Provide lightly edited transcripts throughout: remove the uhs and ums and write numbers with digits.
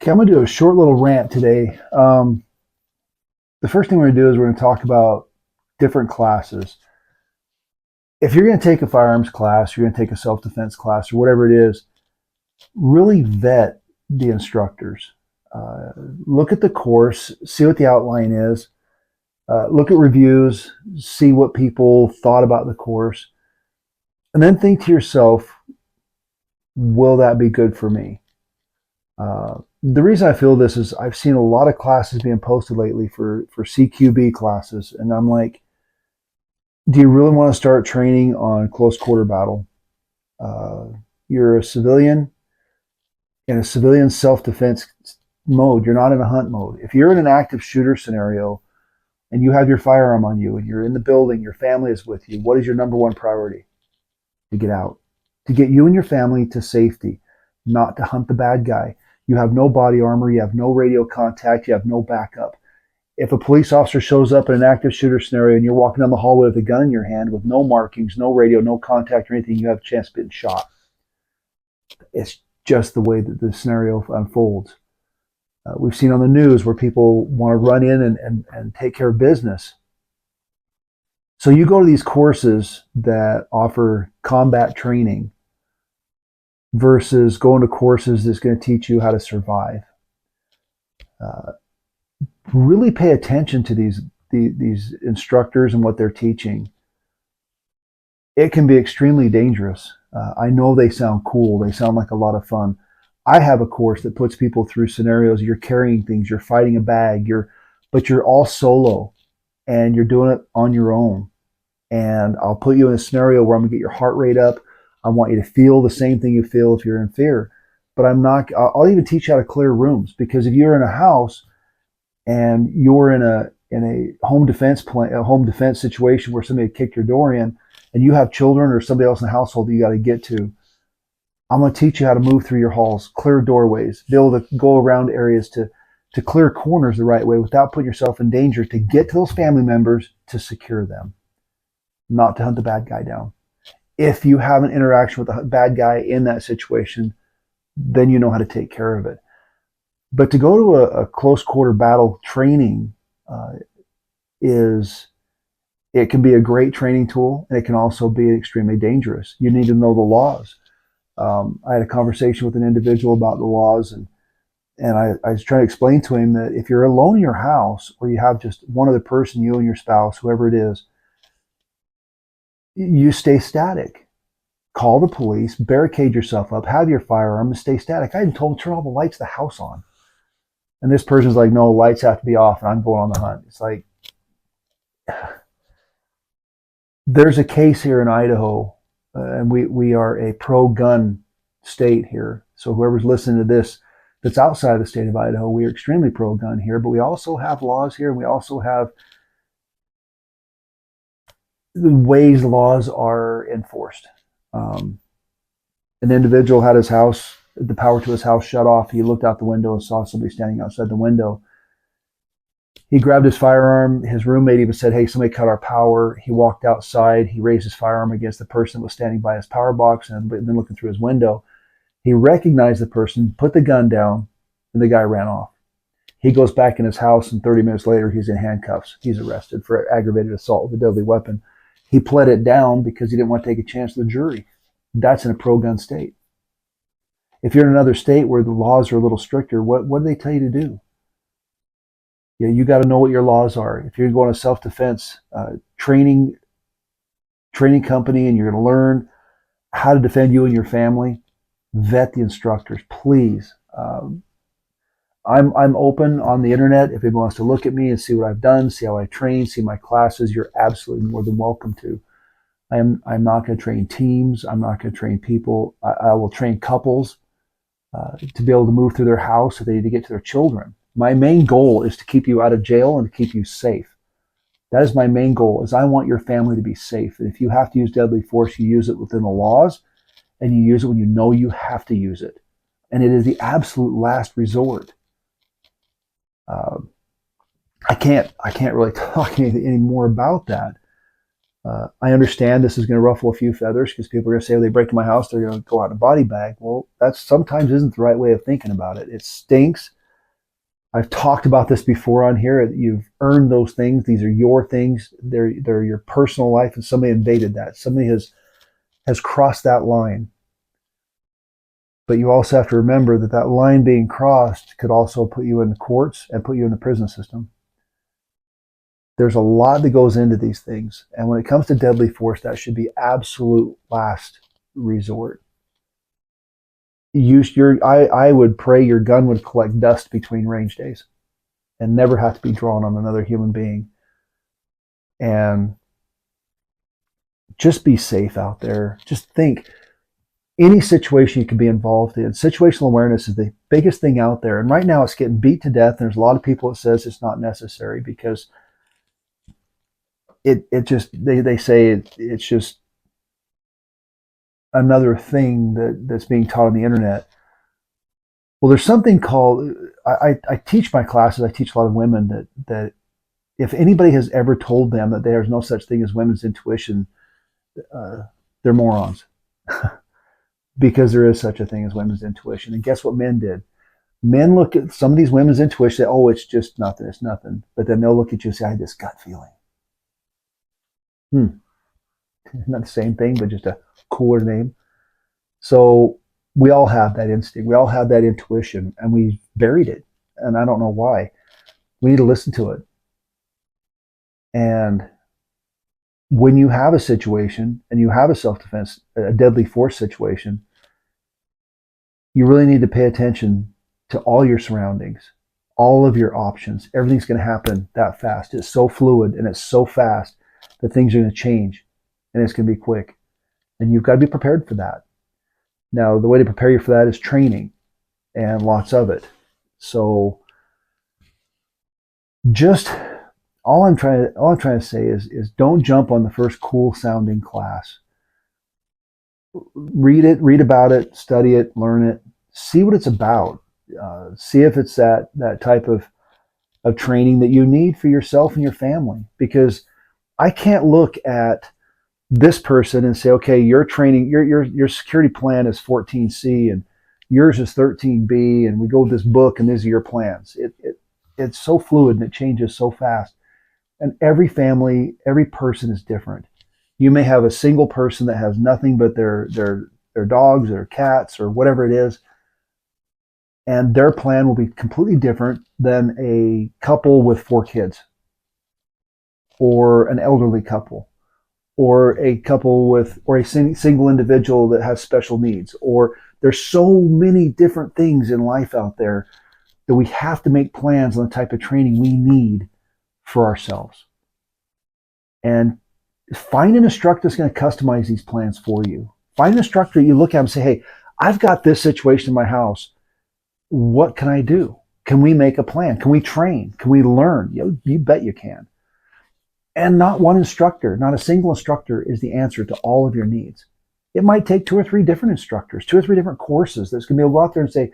Okay, I'm going to do a short little rant today. The first thing we're going to do is we're going to talk about different classes. If you're going to take a firearms class, you're going to take a self-defense class, or whatever it is, really vet the instructors. Uh, Look at the course, see what the outline is, look at reviews, see what people thought about the course, and then think to yourself, will that be good for me? The reason I feel this is I've seen a lot of classes being posted lately for CQB classes, and I'm like, do you really want to start training on close quarter battle? Uh, you're a civilian in a civilian self-defense mode. You're not in a hunt mode. If you're in an active shooter scenario and you have your firearm on you and you're in the building, your family is with you, what is your number one priority? To get out, to get you and your family to safety, not to hunt the bad guy. You have no body armor, you have no radio contact, you have no backup. If a police officer shows up in an active shooter scenario and you're walking down the hallway with a gun in your hand with no markings, no radio, no contact or anything, you have a chance of being shot. It's just the way that the scenario unfolds. We've seen on the news where people want to run in and take care of business. So you go to these courses that offer combat training versus going to courses that's going to teach you how to survive. Uh, really pay attention to these instructors and what they're teaching. It can be extremely dangerous. I know they sound cool. They sound like a lot of fun. I have a course that puts people through scenarios. You're carrying things. You're fighting a bag. But you're all solo, and you're doing it on your own. And I'll put you in a scenario where I'm gonna get your heart rate up. I want you to feel the same thing you feel if you're in fear. But I'm not. I'll even teach you how to clear rooms, because if you're in a house and you're in a home defense situation where somebody kicked your door in, and you have children or somebody else in the household that you got to get to, I'm going to teach you how to move through your halls, clear doorways, be able to go around areas to clear corners the right way without putting yourself in danger, to get to those family members, to secure them, not to hunt the bad guy down. If you have an interaction with the bad guy in that situation, then you know how to take care of it. But to go to a close quarter battle training it can be a great training tool, and it can also be extremely dangerous. You need to know the laws. I had a conversation with an individual about the laws, and I was trying to explain to him that if you're alone in your house, or you have just one other person, you and your spouse, whoever it is, you stay static. Call the police, barricade yourself up, have your firearm, and stay static. I even told him, turn all the lights of the house on. And this person's like, no, lights have to be off, and I'm going on the hunt. It's like, there's a case here in Idaho, and we are a pro-gun state here. So whoever's listening to this that's outside of the state of Idaho, we are extremely pro-gun here, but we also have laws here, and we also have the ways laws are enforced. An individual had the power to his house shut off. He looked out the window and saw somebody standing outside the window. He grabbed his firearm. His roommate even said, hey, somebody cut our power. He walked outside. He raised his firearm against the person that was standing by his power box and then looking through his window. He recognized the person, put the gun down, and the guy ran off. He goes back in his house, and 30 minutes later, he's in handcuffs. He's arrested for aggravated assault with a deadly weapon. He pled it down because he didn't want to take a chance with the jury. That's in a pro-gun state. If you're in another state where the laws are a little stricter, what do they tell you to do? You got to know what your laws are. If you're going to self-defense training company and you're going to learn how to defend you and your family, vet the instructors, please. I'm open on the internet. If anyone wants to look at me and see what I've done, see how I train, see my classes, you're absolutely more than welcome to. I'm not going to train teams. I'm not going to train people. I will train couples to be able to move through their house if they need to get to their children. My main goal is to keep you out of jail and to keep you safe. That is my main goal, is I want your family to be safe. And if you have to use deadly force, you use it within the laws, and you use it when you know you have to use it. And it is the absolute last resort. I can't really talk any more about that. I understand this is going to ruffle a few feathers, because people are going to say, if they break in my house, they're going to go out in a body bag. Well, that sometimes isn't the right way of thinking about it. It stinks. I've talked about this before on here. You've earned those things. These are your things. They're your personal life, and somebody invaded that. Somebody has crossed that line. But you also have to remember that that line being crossed could also put you in the courts and put you in the prison system. There's a lot that goes into these things. And when it comes to deadly force, that should be absolute last resort. I would pray your gun would collect dust between range days and never have to be drawn on another human being. And just be safe out there. Just think any situation you can be involved in. Situational awareness is the biggest thing out there. And right now it's getting beat to death. There's a lot of people that says it's not necessary because it just they say it's just another thing that's being taught on the internet. Well, there's something called I teach my classes. I teach a lot of women that if anybody has ever told them that there's no such thing as women's intuition, they're morons. Because there is such a thing as women's intuition. And guess what men did? Men look at some of these women's intuition, say, oh, it's just nothing, it's nothing. But then they'll look at you and say, I had this gut feeling. Not the same thing, but just a cooler name. So we all have that instinct. We all have that intuition, and we buried it. And I don't know why. We need to listen to it. And when you have a situation and you have a self-defense, a deadly force situation, you really need to pay attention to all your surroundings, all of your options. Everything's going to happen that fast. It's so fluid and it's so fast that things are going to change and it's going to be quick. And you've got to be prepared for that. Now, the way to prepare you for that is training and lots of it. So just all I'm trying to say is don't jump on the first cool sounding class. Read about it, study it, learn it, see what it's about. See if it's that type of training that you need for yourself and your family. Because I can't look at this person and say, okay, your training, your security plan is 14C and yours is 13B, and we go with this book and these are your plans. It's so fluid and it changes so fast. And every family, every person is different. You may have a single person that has nothing but their dogs or cats or whatever it is, and their plan will be completely different than a couple with 4 kids, or an elderly couple, or a couple with, or a single individual that has special needs. Or there's so many different things in life out there that we have to make plans on the type of training we need for ourselves. And find an instructor that's going to customize these plans for you. Find an instructor you look at and say, hey, I've got this situation in my house. What can I do? Can we make a plan? Can we train? Can we learn? You bet you can. And not one instructor, not a single instructor is the answer to all of your needs. It might take 2 or 3 different instructors, 2 or 3 different courses that's going to be able to go out there and say,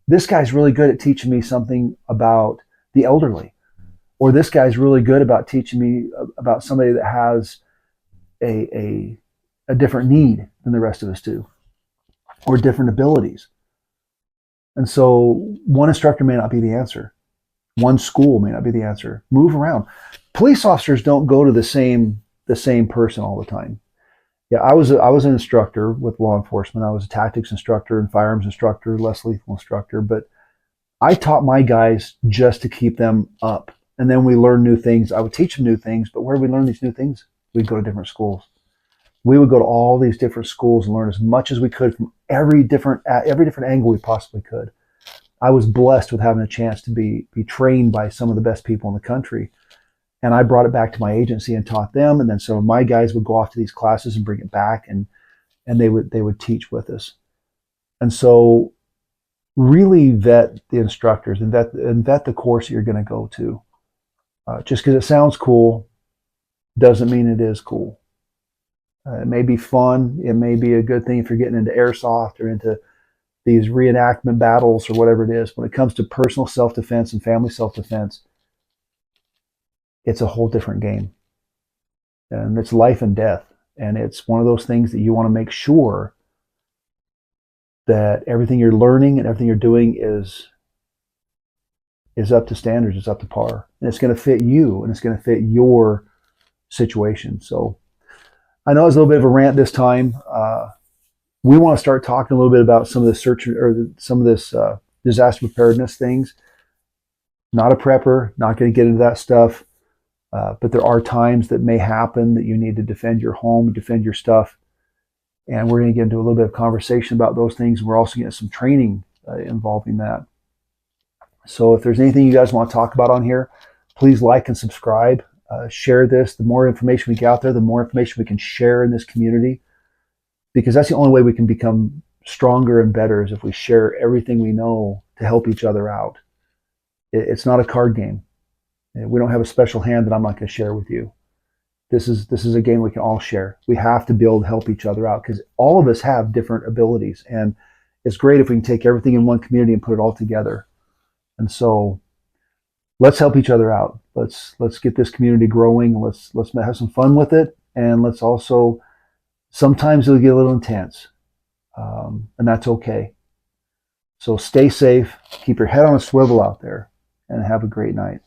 this guy's really good at teaching me something about the elderly. Or this guy's really good about teaching me about somebody that has a different need than the rest of us do, or different abilities. And so one instructor may not be the answer. One school may not be the answer. Move around. Police officers don't go to the same person all the time. Yeah, I was an instructor with law enforcement. I was a tactics instructor and firearms instructor, less lethal instructor. But I taught my guys just to keep them up. And then we learned new things. I would teach them new things, but where we learn these new things? We'd go to different schools. We would go to all these different schools and learn as much as we could from every different angle we possibly could. I was blessed with having a chance to be trained by some of the best people in the country. And I brought it back to my agency and taught them. And then some of my guys would go off to these classes and bring it back, and they would teach with us. And so really vet the instructors and vet the course that you're going to go to. Just because it sounds cool doesn't mean it is cool. It may be fun. It may be a good thing if you're getting into airsoft or into these reenactment battles or whatever it is. When it comes to personal self-defense and family self-defense, it's a whole different game. And it's life and death. And it's one of those things that you want to make sure that everything you're learning and everything you're doing is is up to standards, it's up to par, and it's going to fit you and it's going to fit your situation. So I know it's a little bit of a rant this time. We want to start talking a little bit about some of the search or some of this disaster preparedness things. Not a prepper, not going to get into that stuff, but there are times that may happen that you need to defend your home, defend your stuff, and we're going to get into a little bit of conversation about those things. We're also getting some training involving that. So if there's anything you guys want to talk about on here, please like and subscribe. Share this. The more information we get out there, the more information we can share in this community, because that's the only way we can become stronger and better is if we share everything we know to help each other out. It's not a card game. We don't have a special hand that I'm not going to share with you. This is a game we can all share. We have to be able to help each other out because all of us have different abilities, and it's great if we can take everything in one community and put it all together. And so let's help each other out. Let's get this community growing. Let's have some fun with it, and let's also sometimes it'll get a little intense, and that's okay. So stay safe, keep your head on a swivel out there, and have a great night.